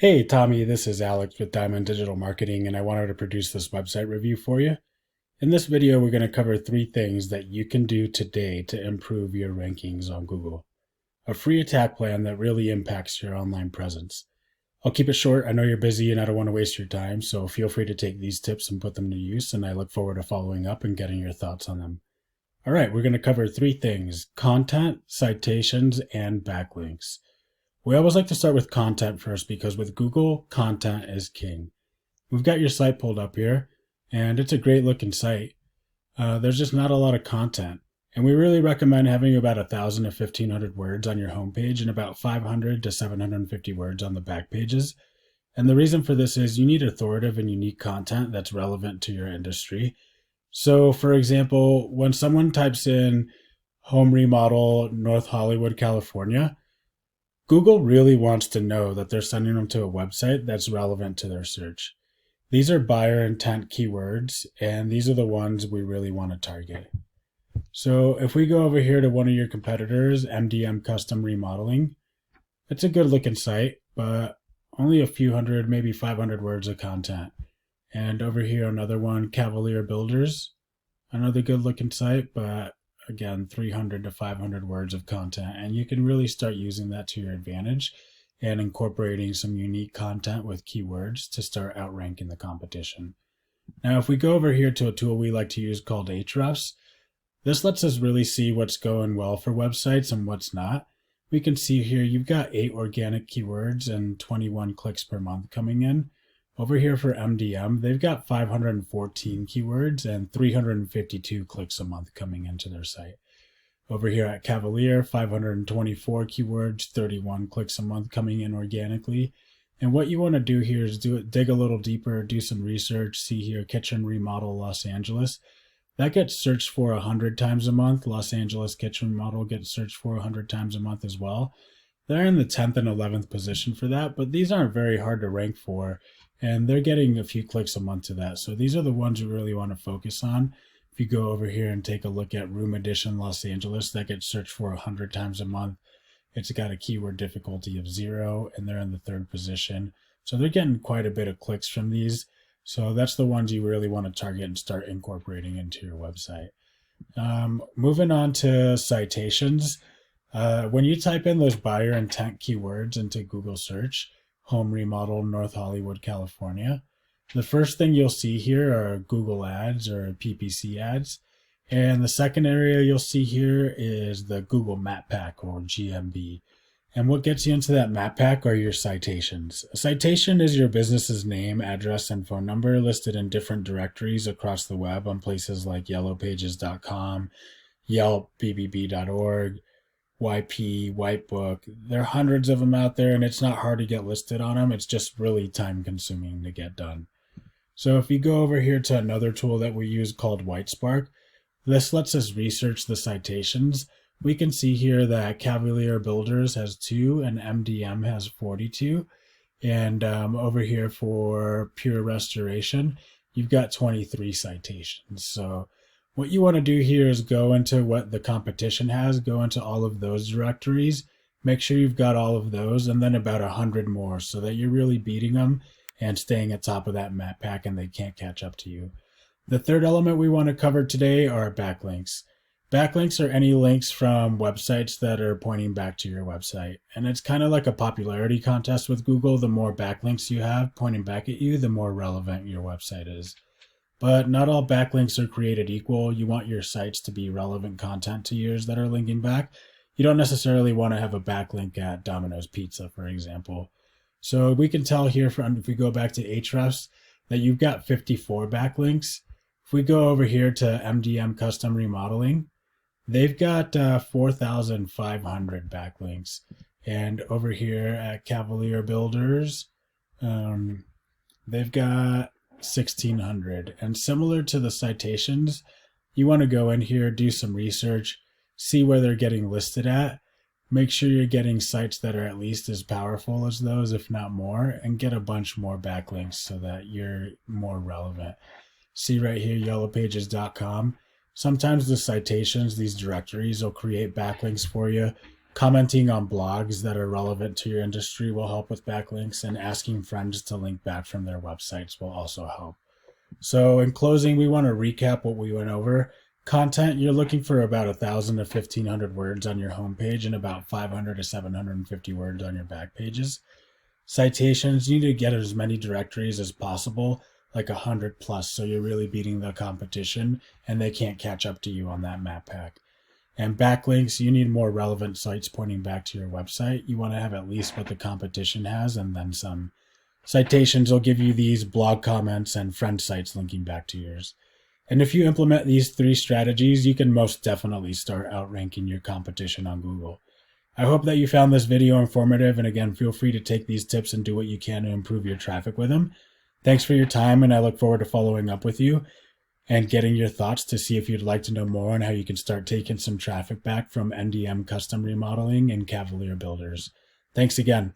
Hey Tommy, this is Alex with Diamond Digital Marketing, and I wanted to produce this website review for you. In this video, we're going to cover three things that you can do today to improve your rankings on Google. A free attack plan that really impacts your online presence. I'll keep it short. I know you're busy and I don't want to waste your time, so feel free to take these tips and put them to use, and I look forward to following up and getting your thoughts on them. All right, we're going to cover three things: content, citations, and backlinks. We always like to start with content first because with Google, content is king. We've got your site pulled up here, and it's a great looking site. There's just not a lot of content, and we really recommend having about 1,000 to 1,500 words on your homepage and about 500 to 750 words on the back pages. And the reason for this is you need authoritative and unique content that's relevant to your industry. So, for example, when someone types in home remodel North Hollywood, California, Google really wants to know that they're sending them to a website that's relevant to their search. These are buyer intent keywords, and these are the ones we really want to target. So if we go over here to one of your competitors, MDM Custom Remodeling, it's a good looking site, but only a few hundred, maybe 500 words of content. And over here, another one, Cavalier Builders, another good looking site, but again, 300 to 500 words of content, and you can really start using that to your advantage and incorporating some unique content with keywords to start outranking the competition. Now, if we go over here to a tool we like to use called Ahrefs, this lets us really see what's going well for websites and what's not. We can see here you've got 8 organic keywords and 21 clicks per month coming in. Over here for MDM, they've got 514 keywords and 352 clicks a month coming into their site. Over here at Cavalier, 524 keywords, 31 clicks a month coming in organically. And what you want to do here is dig a little deeper, do some research. See here, kitchen remodel Los Angeles. That gets searched for 100 times a month. Los Angeles kitchen remodel gets searched for 100 times a month as well. They're in the 10th and 11th position for that, but these aren't very hard to rank for, and they're getting a few clicks a month to that. So these are the ones you really want to focus on. If you go over here and take a look at Room Edition Los Angeles, that gets searched for 100 times a month. It's got a keyword difficulty of 0, and they're in the 3rd position. So they're getting quite a bit of clicks from these. So that's the ones you really want to target and start incorporating into your website. Moving on to citations. When you type in those buyer intent keywords into Google search, home remodel North Hollywood, California, the first thing you'll see here are Google ads or PPC ads. And the second area you'll see here is the Google Map Pack or GMB. And what gets you into that map pack are your citations. A citation is your business's name, address, and phone number listed in different directories across the web on places like yellowpages.com, Yelp, bbb.org, YP, Whitebook. There are hundreds of them out there, and it's not hard to get listed on them. It's just really time consuming to get done. So if you go over here to another tool that we use called Whitespark, this lets us research the citations. We can see here that Cavalier Builders has 2 and MDM has 42. And over here for Pure Restoration, you've got 23 citations. So what you want to do here is go into what the competition has, go into all of those directories, make sure you've got all of those, and then about 100 more so that you're really beating them and staying at top of that map pack and they can't catch up to you. The third element we want to cover today are backlinks. Backlinks are any links from websites that are pointing back to your website. And it's kind of like a popularity contest with Google. The more backlinks you have pointing back at you, the more relevant your website is. But not all backlinks are created equal. You want your sites to be relevant content to yours that are linking back. You don't necessarily want to have a backlink at Domino's Pizza, for example. So we can tell here from, if we go back to Ahrefs, that you've got 54 backlinks. If we go over here to MDM Custom Remodeling, they've got 4,500 backlinks. And over here at Cavalier Builders, they've got 1,600. And similar to the citations, you want to go in here, do some research, see where they're getting listed at, make sure you're getting sites that are at least as powerful as those, if not more, and get a bunch more backlinks so that you're more relevant. See right here, yellowpages.com. Sometimes the citations, these directories, will create backlinks for you. Commenting on blogs that are relevant to your industry will help with backlinks, and asking friends to link back from their websites will also help. So in closing, we want to recap what we went over. Content, you're looking for about 1,000 to 1,500 words on your homepage and about 500 to 750 words on your back pages. Citations, you need to get as many directories as possible, like 100 plus, so you're really beating the competition and they can't catch up to you on that map pack. And backlinks, you need more relevant sites pointing back to your website. You want to have at least what the competition has and then some. Citations will give you these blog comments and friend sites linking back to yours. And if you implement these 3 strategies, you can most definitely start outranking your competition on Google. I hope that you found this video informative, and again, feel free to take these tips and do what you can to improve your traffic with them. Thanks for your time, and I look forward to following up with you and getting your thoughts to see if you'd like to know more on how you can start taking some traffic back from NDM custom remodeling and Cavalier builders. Thanks again.